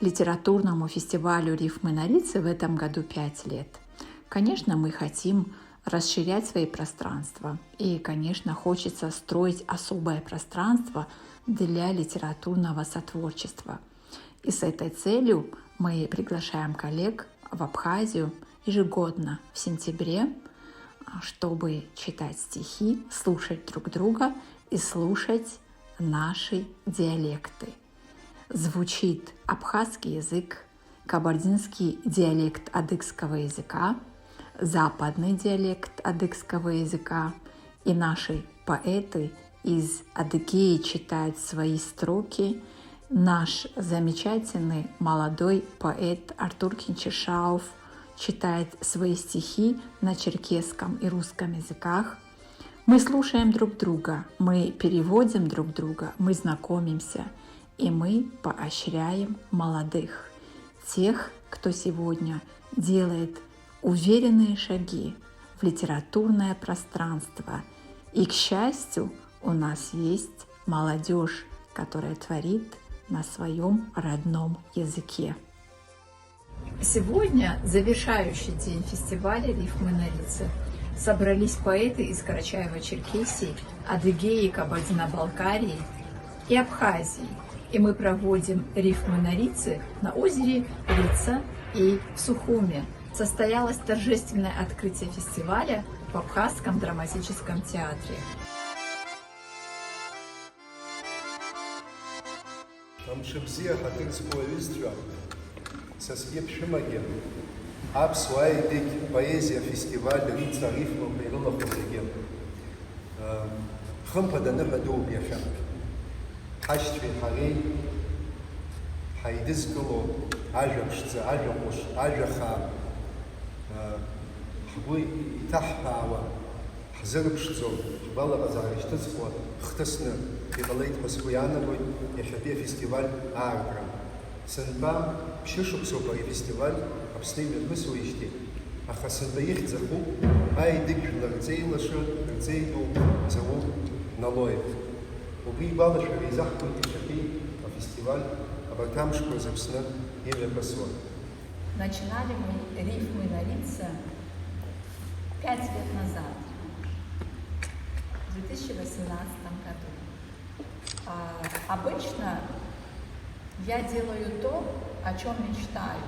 Литературному фестивалю «Рифмы на Рице» в этом году 5 лет. Конечно, мы хотим расширять свои пространства. И, конечно, хочется строить особое пространство для литературного сотворчества. И с этой целью мы приглашаем коллег в Абхазию ежегодно в сентябре, чтобы читать стихи, слушать друг друга и слушать наши диалекты. Звучит абхазский язык, кабардинский диалект адыгского языка, западный диалект адыгского языка, и наши поэты из Адыгеи читают свои строки. Наш замечательный молодой поэт Артур Кинчишауф читает свои стихи на черкесском и русском языках. Мы слушаем друг друга, мы переводим друг друга, мы знакомимся, и мы поощряем молодых, тех, кто сегодня делает уверенные шаги в литературное пространство. И, к счастью, у нас есть молодежь, которая творит на своем родном языке. Сегодня завершающий день фестиваля «Рифмы на Рице». Собрались поэты из Карачаево-Черкесии, Адыгеи, Кабардино-Балкарии и Абхазии. И мы проводим «Рифмы на Рице» на озере Рица и в Сухуме. Состоялось торжественное открытие фестиваля в Абхазском драматическом театре. Амшибзия хатынского виствя со свепшимаге абсуайдик поэзия фестиваля Рица Рифма Пейрулов Павлеген хымпада хаду бьяхам хачтви харей хайдызгыло ажапшца ажапуш ажаха хбуй тахпава хзырпшцо балабазариштыцхо хтысны игалейт паскуяновой яхабе фестиваль аарграм сынба пшишупсопари фестиваль абснеймет мысуишти аха сынба ихтзаху айдык рцейлашы рцейду заву налоев убри балаша ризахку тишаки фестиваль абатамшку запсна или пасва. Начинали мы «Рифмы на Рице» 5 лет назад, в 2018 году. Обычно я делаю то, о чем мечтаю.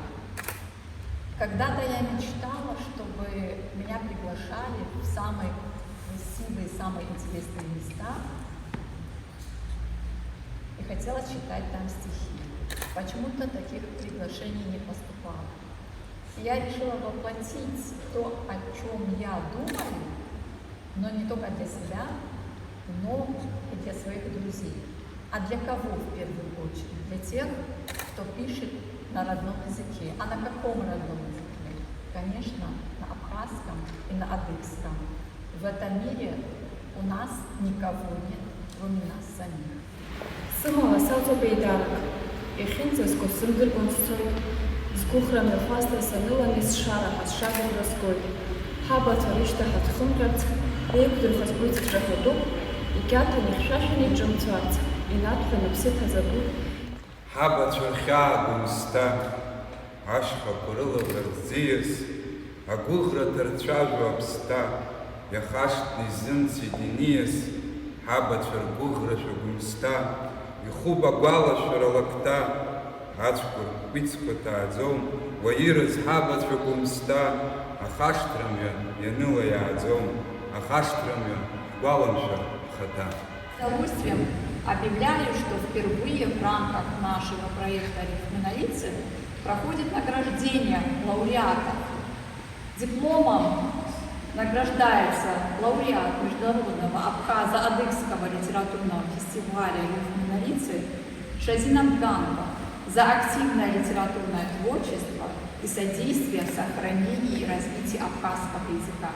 Когда-то я мечтала, чтобы меня приглашали в самые красивые, самые интересные места, и хотела читать там стихи. Почему-то таких приглашений не поступало. Я решила воплотить то, о чем я думаю, но не только для себя, но и для своих друзей. А для кого в первую очередь? Для тех, кто пишет на родном языке. А на каком родном языке? Конечно, на абхазском и на адыгском. В этом мире у нас никого нет, кроме нас самих. Сымала саузо бейдарак, ехинцес косымдыр гонсцой, сгухраме хваста саныланис шара хасшагин раской, хаба царишта хатхумрат, рейкдыр хасбуйц кшахоту, и кята нехшашини джумцвац, и надха напсита забу. Хаба цвархягу ста, ашха курыла верзиес, агухра терчажу абста, яхаштни зинци дениес, хаба цваргухра шагумста, и хуба гвала шаралакта, ацкур пицкота адзом, ваирыз хаба цваргумста, ахаштрамя яныла я адзом, ахаштрамя гваламша хата. С удовольствием объявляю, что впервые в рамках нашего проекта «Рифмы на Рице» проходит награждение лауреатов. Дипломом награждается лауреат международного абхазо-адыгского литературного фестиваля «Рифмы на Рице» Шазин Абганова за активное литературное творчество и содействие в сохранении и развитии абхазского языка.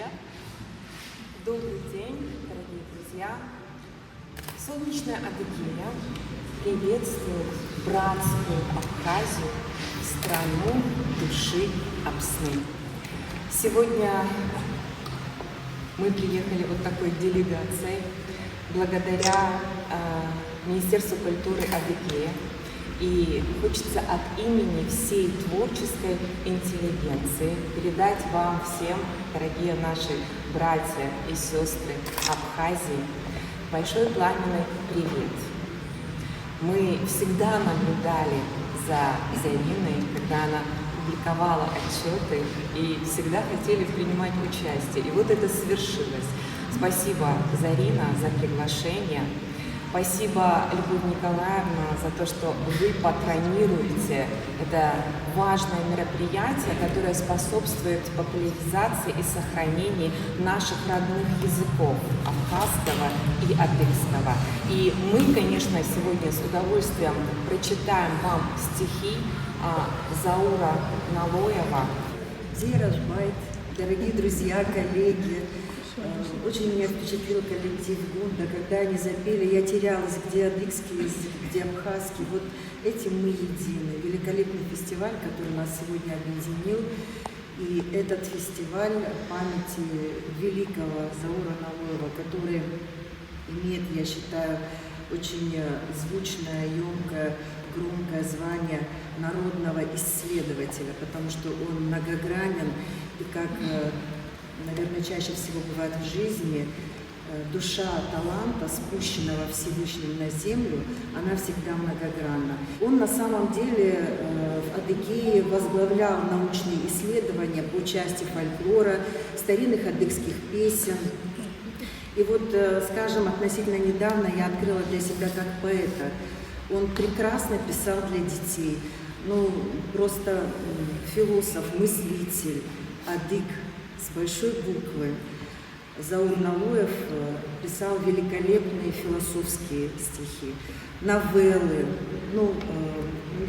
Наталья. Добрый день, дорогие друзья. Солнечная Адыгея приветствует братскую Абхазию, страну души Апсны. Сегодня мы приехали вот такой делегацией благодаря Министерству культуры Адыгеи. И хочется от имени всей творческой интеллигенции передать вам всем, дорогие наши братья и сестры Абхазии, большой пламенный привет. Мы всегда наблюдали за Зариной, когда она публиковала отчеты, и всегда хотели принимать участие. И вот это свершилось. Спасибо, Зарина, за приглашение. Спасибо, Любовь Николаевна, за то, что вы патронируете это важное мероприятие, которое способствует популяризации и сохранению наших родных языков абхазского и адыгского. И мы, конечно, сегодня с удовольствием прочитаем вам стихи Заура Налоева. День Рашбайт, дорогие друзья, коллеги. Очень меня впечатлил коллектив Гунда, когда они запели, я терялась, где адыгский язык, где абхазский. Вот этим мы едины. Великолепный фестиваль, который нас сегодня объединил. И этот фестиваль памяти великого Заура Налоева, который имеет, я считаю, очень звучное, емкое, громкое звание народного исследователя, потому что он многогранен и как... наверное, чаще всего бывает в жизни, душа таланта, спущенного Всевышним на землю, она всегда многогранна. Он на самом деле в Адыгее возглавлял научные исследования по части фольклора, старинных адыгских песен. И вот, скажем, относительно недавно я открыла для себя как поэта. Он прекрасно писал для детей. Ну, просто философ, мыслитель, адыг. С большой буквы. Заур Налоев писал великолепные философские стихи, новеллы. Ну,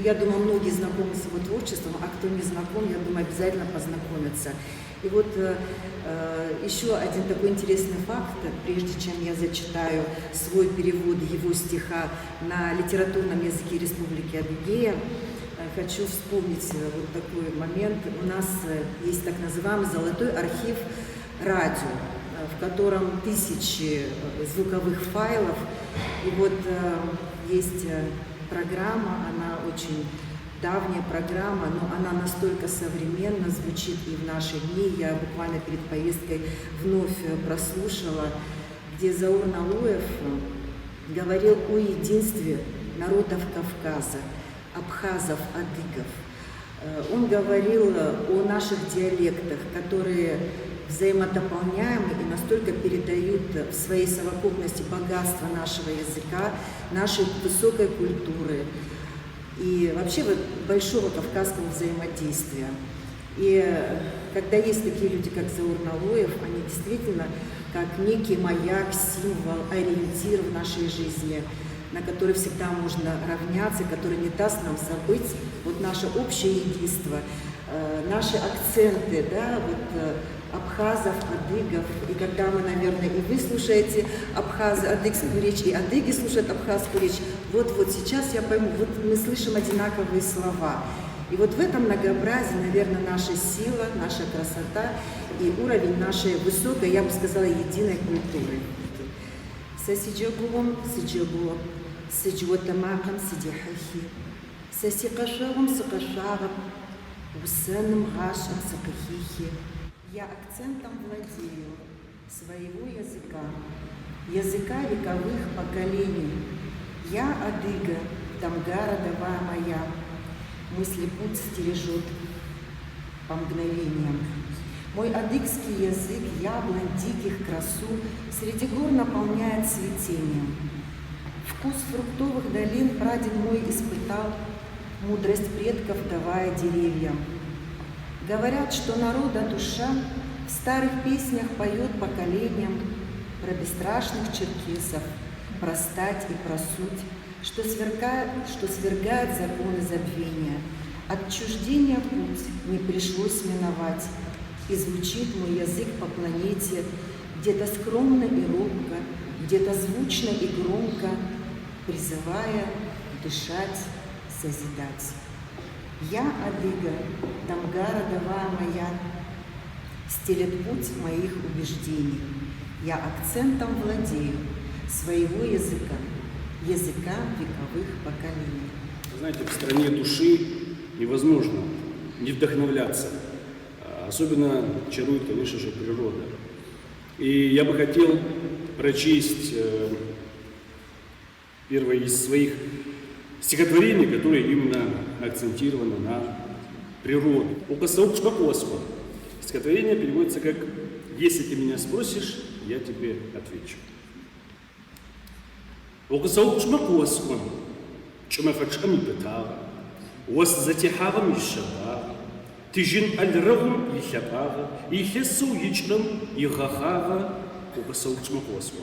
я думаю, многие знакомы с его творчеством, а кто не знаком, я думаю, обязательно познакомятся. И вот еще один такой интересный факт, прежде чем я зачитаю свой перевод его стиха на литературном языке Республики Адыгея, хочу вспомнить вот такой момент. У нас есть так называемый золотой архив радио, в котором тысячи звуковых файлов. И вот есть программа, она очень давняя программа, но она настолько современно звучит и в наши дни. Я буквально перед поездкой вновь прослушала, где Заур Налоев говорил о единстве народов Кавказа, абхазов, адыгов. Он говорил о наших диалектах, которые взаимодополняемы и настолько передают в своей совокупности богатство нашего языка, нашей высокой культуры и вообще большого кавказского взаимодействия. И когда есть такие люди, как Заур Налоев, они действительно как некий маяк, символ, ориентир в нашей жизни, на который всегда можно равняться, который не даст нам забыть вот наше общее единство, наши акценты, да, вот абхазов, адыгов. И когда мы, наверное, и вы слушаете адыгскую речь, и адыги слушают абхазскую речь, вот сейчас я пойму, вот мы слышим одинаковые слова. И вот в этом многообразии, наверное, наша сила, наша красота и уровень нашей высокой, я бы сказала, единой культуры. Сасиджагуам сиджагуам, сиджуатамакам сидихахи, сасикашагам сакашагам, усаным гашам сакахихи. Я акцентом владею своего языка вековых поколений. Я адыга, тамга родовая моя, мысли путь стережет по мгновениям. Мой адыгский язык, яблонь диких красу, среди гор наполняет цветением. Вкус фруктовых долин прадед мой испытал, мудрость предков давая деревьям. Говорят, что народа душа в старых песнях поет поколениям про бесстрашных черкесов, про стать и про суть, что свергает законы забвения. Отчуждения путь не пришлось миновать, И звучит мой язык по планете где-то скромно и робко, где-то звучно и громко, призывая дышать, созидать. Я адыга, Дамгара дава моя, стелет путь моих убеждений. Я акцентом владею своего языка, языка вековых поколений. Знаете, в стране души невозможно не вдохновляться. Особенно чарует, конечно же, природа. И я бы хотел прочесть первое из своих стихотворений, которое именно акцентировано на природу. Окасаукшпакоско. Стихотворение переводится как «Если ты меня спросишь, я тебе отвечу». Окасаукшпакоско. Чумафачками пытала. Уас затихава мишабара. Тижин альрагум и хябага, и хесу ичрам, и гахага, окасаукшпакоско.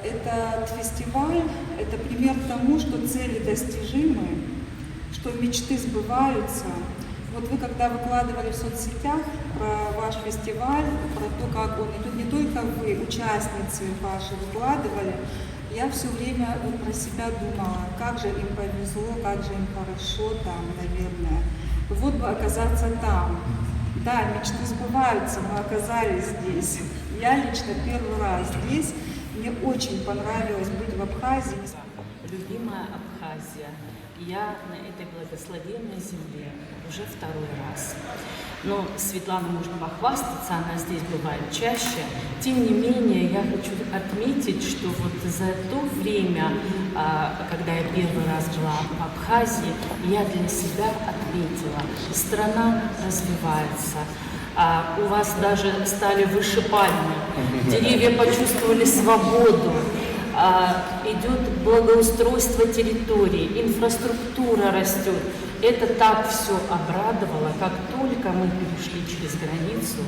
Этот фестиваль – это пример тому, что цели достижимы, что мечты сбываются. Вот вы, когда выкладывали в соцсетях про ваш фестиваль, про то, как он идет, не только вы, участницы ваши, выкладывали, я все время вот про себя думала, как же им повезло, как же им хорошо там, наверное. Вот бы оказаться там. Да, мечты сбываются, мы оказались здесь. Я лично первый раз здесь. Мне очень понравилось быть в Абхазии. Любимая Абхазия. Я на этой благословенной земле уже второй раз. Но Светлана, можно похвастаться, она здесь бывает чаще. Тем не менее, я хочу отметить, что вот за то время, когда я первый раз была в Абхазии, я для себя отметила, страна развивается. У вас даже стали выше пальмы, деревья почувствовали свободу, идет благоустройство территории, инфраструктура растет. Это так все обрадовало, как только мы перешли через границу,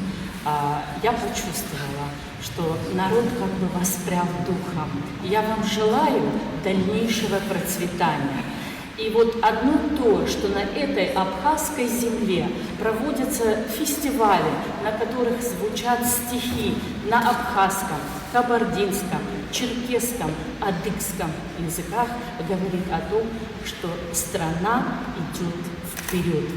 я почувствовала, что народ как бы воспрял духом. Я вам желаю дальнейшего процветания. И вот одно то, что на этой абхазской земле проводятся фестивали, на которых звучат стихи на абхазском, кабардинском, черкесском, адыгском языках, говорит о том, что страна идет вперед.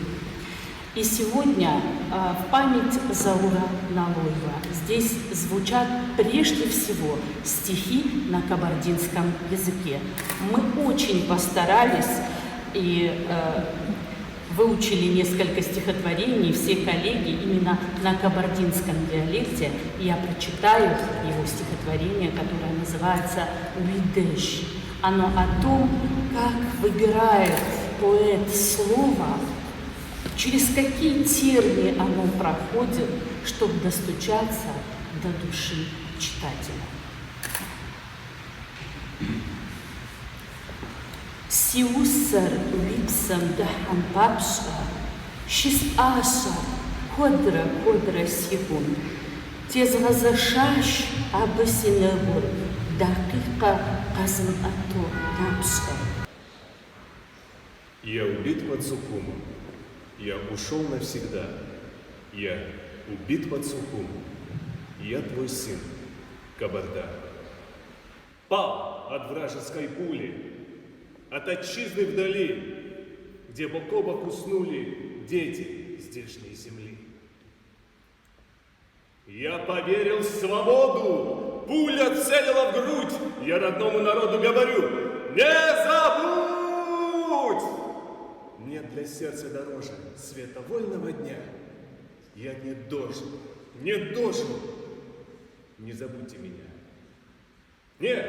И сегодня в память Заура Налоева здесь звучат прежде всего стихи на кабардинском языке. Мы очень постарались и выучили несколько стихотворений, все коллеги, именно на кабардинском диалекте. И я прочитаю его стихотворение, которое называется «Уидеш». Оно о том, как выбирает поэт слово, через какие тернии оно проходит, чтобы достучаться до души читателя. Сиуссар липсам дахан папша, шис аша, кодра секунд. Тез газашаш абысинебур, дакика казан ато напша. Я убит под Сухумом. Я ушел навсегда. Я убит под Сухумом. Я твой сын, Кабарда. Пал от вражеской пули, от отчизны вдали, где бок о бок уснули дети здешней земли. Я поверил в свободу, пуля целила в грудь. Я родному народу говорю: не забудь! Мне для сердца дороже света вольного дня. Я не должен, не забудьте меня. Нет,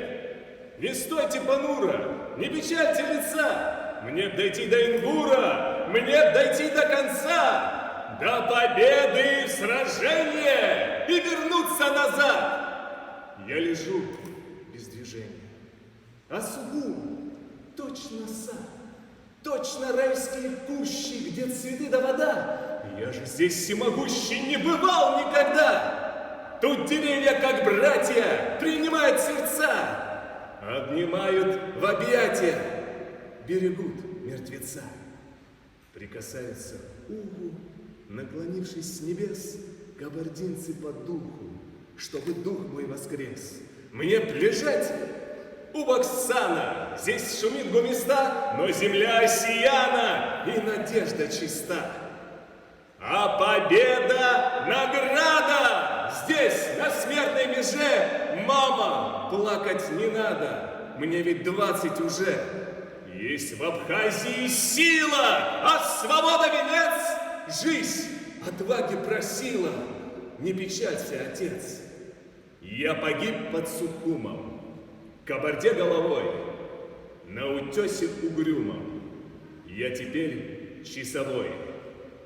не стойте понуро, не печальте лица. Мне дойти до Ингура, мне дойти до конца, до победы в сражении и вернуться назад. Я лежу без движения, а Сугум точно сад. Точно райские кущи, где цветы да вода. Я же здесь всемогущий не бывал никогда. Тут деревья, как братья, принимают сердца, обнимают в объятия, берегут мертвеца. Прикасаются к уху, наклонившись с небес, кабардинцы по духу, чтобы дух мой воскрес. Мне лежать у Баксана, здесь шумит гумиста, но земля осияна и надежда чиста. А победа — награда! Здесь, на смертной меже, мама, плакать не надо, мне ведь 20 уже. Есть в Абхазии сила, а свобода венец. Жизнь отваги просила, не печалься, отец. Я погиб под Сухумом, Кабарде головой, на утесе угрюмом. Я теперь часовой.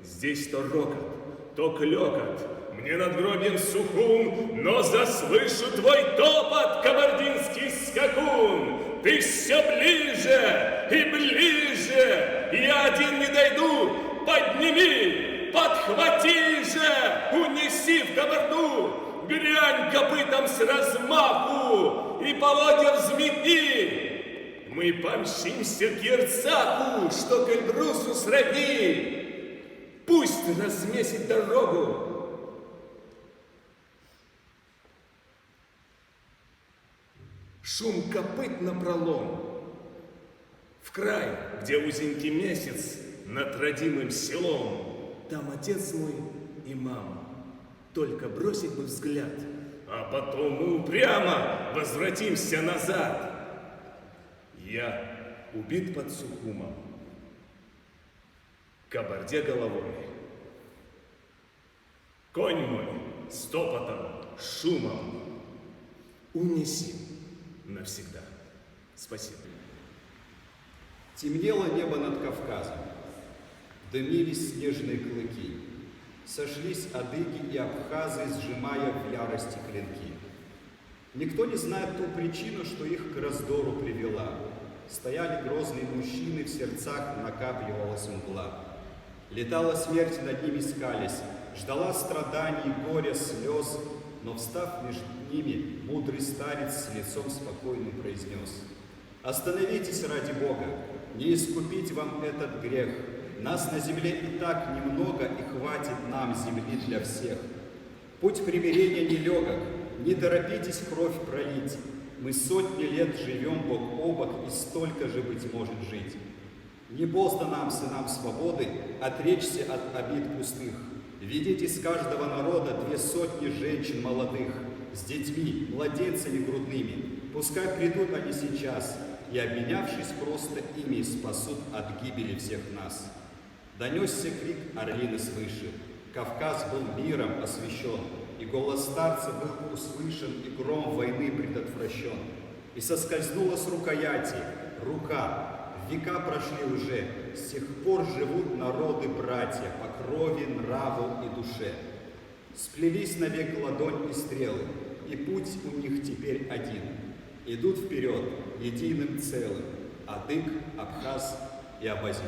Здесь то рокот, то клёкот, мне над гробем Сухум, но заслышу твой топот, кабардинский скакун. Ты все ближе и ближе, я один не дойду, подними, подхвати же, унеси в Кабарду, грянь копытом с размаху и поводья взметни. Мы помщимся Кирцаку, что к Эльбрусу сродни. Пусть размесит дорогу. Шум копыт напролом. В край, где узенький месяц над родимым селом, там отец мой и мама. Только бросить бы взгляд, а потом мы упрямо возвратимся назад. Я убит под Сухумом, Кабарде головой. Конь мой с топотом, шумом унесим навсегда. Спасибо. Темнело небо над Кавказом, дымились снежные клыки, сошлись адыги и абхазы, сжимая в ярости клинки. Никто не знает ту причину, что их к раздору привела. Стояли грозные мужчины, в сердцах накапливалась мгла. Летала смерть над ними скались, ждала страданий, горя, слез, но, встав между ними, мудрый старец с лицом спокойным произнес: «Остановитесь ради Бога, не искупить вам этот грех. Нас на земле и так немного, и хватит нам земли для всех. Путь примирения нелегок, не торопитесь кровь пролить. Мы сотни лет живем бок о бок, и столько же, быть может, жить. Не поздно нам, сынам свободы, отречься от обид пустых. Ведите с каждого народа 200 женщин молодых, с детьми, младенцами грудными. Пускай придут они сейчас, и, обменявшись просто ими, спасут от гибели всех нас». Донесся крик орлины свыше. Кавказ был миром освящен, и голос старца был услышан, и гром войны предотвращен. И соскользнула с рукояти рука. Века прошли уже, с тех пор живут народы-братья по крови, нраву и душе. Сплелись навек ладонь и стрелы, и путь у них теперь один. Идут вперед единым целым адык, абхаз и абазин.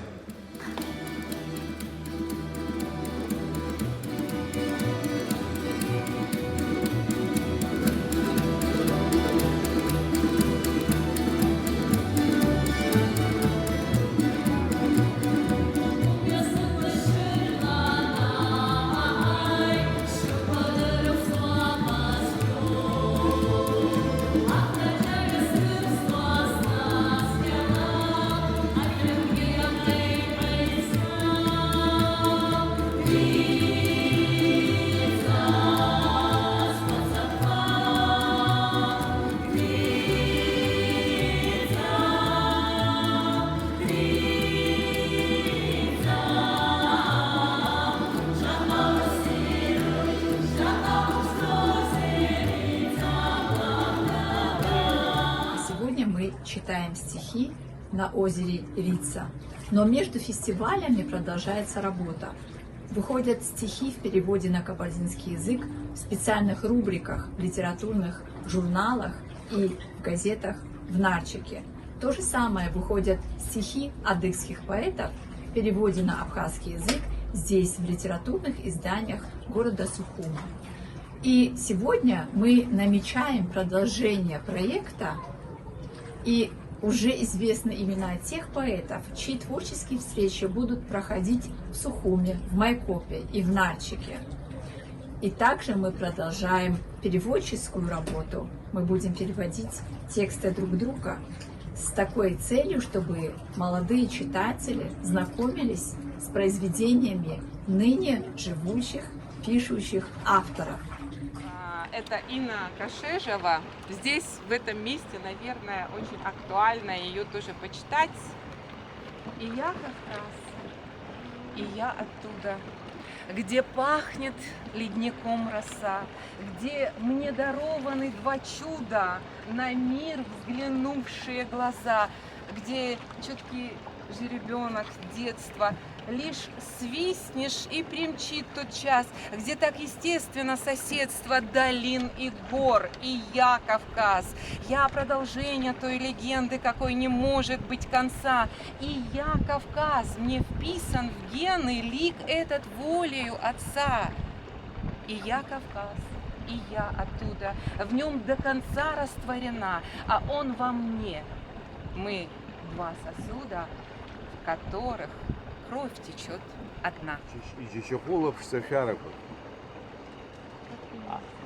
Читаем стихи на озере Рица. Но между фестивалями продолжается работа. Выходят стихи в переводе на кабардинский язык в специальных рубриках, в литературных журналах и в газетах в Нарчике. То же самое выходят стихи адыгских поэтов в переводе на абхазский язык здесь, в литературных изданиях города Сухума. И сегодня мы намечаем продолжение проекта, и уже известны имена тех поэтов, чьи творческие встречи будут проходить в Сухуме, в Майкопе и в Нарчике. И также мы продолжаем переводческую работу. Мы будем переводить тексты друг друга с такой целью, чтобы молодые читатели знакомились с произведениями ныне живущих, пишущих авторов. Это Инна Кашежева. Здесь, в этом месте, наверное, очень актуально ее тоже почитать. И я Кавказ, и я оттуда, где пахнет ледником роса, где мне дарованы два чуда, на мир взглянувшие глаза, где чуткий жеребенок детства лишь свистнешь и примчит тот час, где так естественно соседство долин и гор. И я Кавказ, я продолжение той легенды, какой не может быть конца. И я Кавказ, мне вписан в гены лик этот волею отца. И я Кавказ, и я оттуда, в нем до конца растворена, а он во мне. Мы два сосуда, в которых кровь течет одна.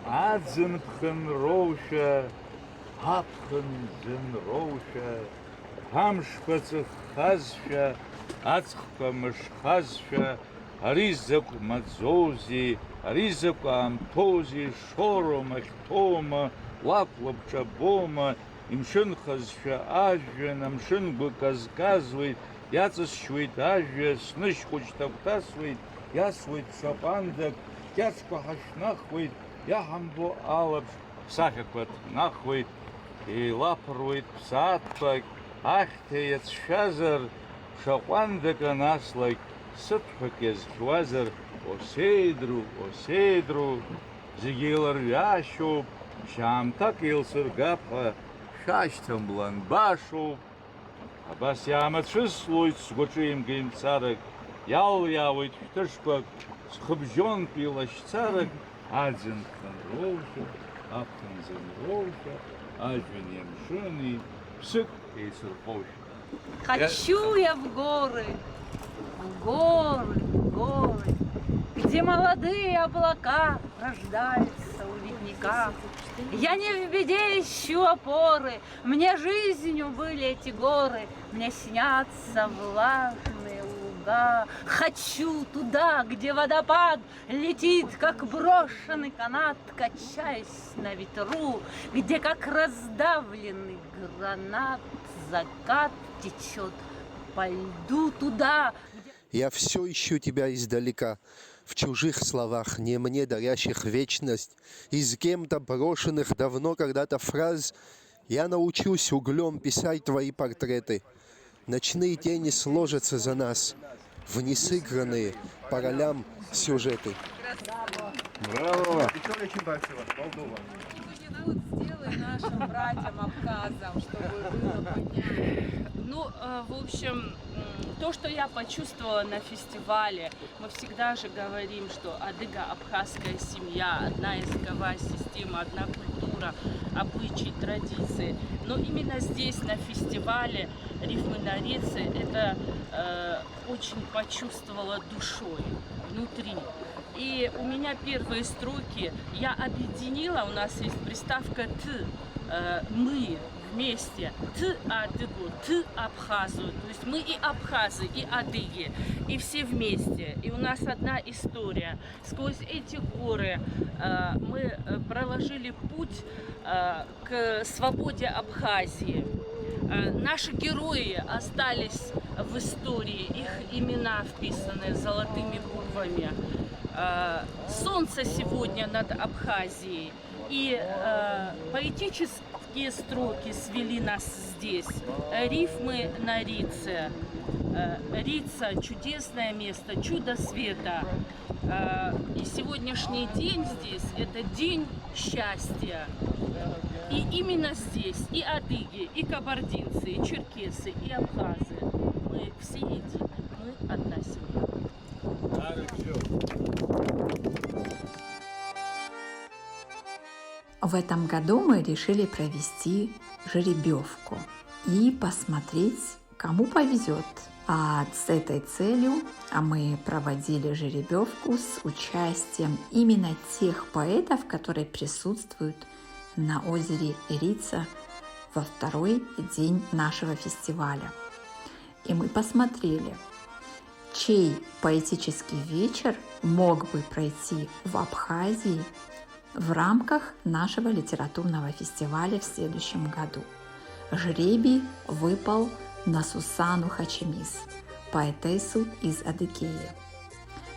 Адзин пхен роуша, апхен зин роуша, хамшпацх хазша, ацхка мышхазша, аризак мадзози, аризак амтози, шоро махтома, лаплапча бома, имшин хазша ажжа, намшин быказказывает, яцысчует ажжа, сныш хочет обтасывает, ясвает шапандак, тяцка хашнахвает, я хамбо алаб, сахакват нахвает, и лапрует псатпак, ахте яцшазар, шапандака наслак, сытпакез хвазар, осейдру, зигилар ящу, шамтак илсыргапа, шаштам бланбашу, абас ямат шислует с гучием геймцарок, ял явит втышпак, схыбжон пилаш царок, один ханроуша, апханзен роуша, один ямшины, псык и сырпоша. Хочу я в горы, где молодые облака рождаются у ледника. Я не в беде ищу опоры, мне жизнью были эти горы, мне снятся влажные луга. Хочу туда, где водопад летит, как брошенный канат, качаясь на ветру, где, как раздавленный гранат, закат течет по льду туда. Я все ищу тебя издалека, в чужих словах, не мне дарящих вечность, из кем-то брошенных давно когда-то фраз я научусь углем писать твои портреты. Ночные тени сложатся за нас в несыгранные по ролям сюжеты. Браво! Сделай нашим братьям абхазам, чтобы было понятно. Ну, в общем, то, что я почувствовала на фестивале, мы всегда же говорим, что адыго-абхазская семья, одна языковая система, одна культура, обычаи, традиции. Но именно здесь, на фестивале «Рифмы на Рице», это очень почувствовала душой, внутри. И у меня первые строки я объединила, у нас есть приставка «т», мы вместе, «т» адыгу, «т» абхазу, то есть мы и абхазы, и адыги, и все вместе. И у нас одна история. Сквозь эти горы мы проложили путь к свободе Абхазии. Наши герои остались в истории, их имена вписаны золотыми буквами. Солнце сегодня над Абхазией, и поэтические строки свели нас здесь. Рифмы на Рице. Рица – чудесное место, чудо света. И сегодняшний день здесь – это день счастья. И именно здесь и адыги, и кабардинцы, и черкесы, и абхазы. Мы все едины, мы одна семья. В этом году мы решили провести жеребьевку и посмотреть, кому повезет. А с этой целью мы проводили жеребьевку с участием именно тех поэтов, которые присутствуют на озере Ирица во второй день нашего фестиваля. И мы посмотрели, чей поэтический вечер мог бы пройти в Абхазии в рамках нашего литературного фестиваля в следующем году. Жребий выпал на Сусану Хачемис, поэтессу из Адыгеи.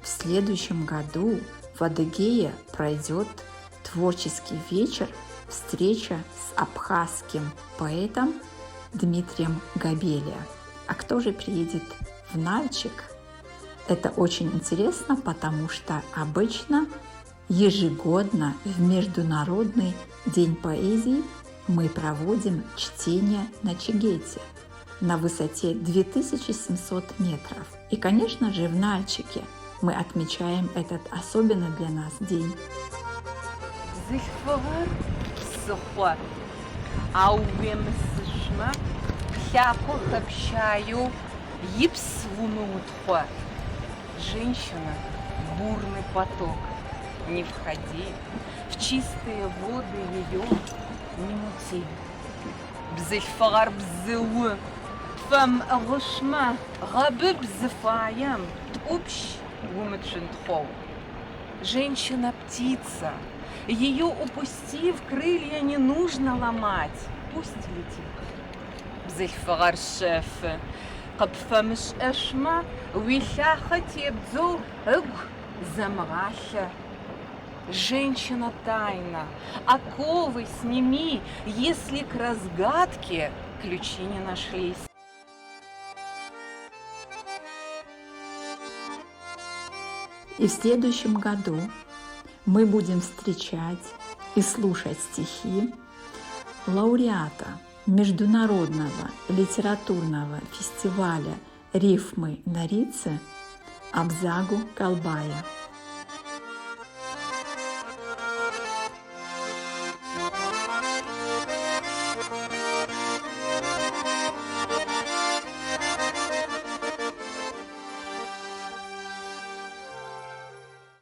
В следующем году в Адыгее пройдет творческий вечер, встреча с абхазским поэтом Дмитрием Габелия. А кто же приедет в Нальчик? Это очень интересно, потому что обычно ежегодно в Международный день поэзии мы проводим чтение на Чигете на высоте 2700 метров. И, конечно же, в Нальчике мы отмечаем этот особенный для нас день. Женщина – бурный поток. Не входи, в чистые воды ее не мути. Бзыфар бзыу, фам агушма, габы бзыфаям, тупщ гумытшинтхоу. Женщина – птица, ее упустив, крылья не нужно ломать, пусть летит. Бзыфар шеф, قبفمش أشما ويشاخت يبدو замрахя. Женщина тайна, оковы сними, если к разгадке ключи не нашлись. И в следующем году мы будем встречать и слушать стихи лауреата Международного литературного фестиваля «Рифмы на Рице» Абзагу Калбая.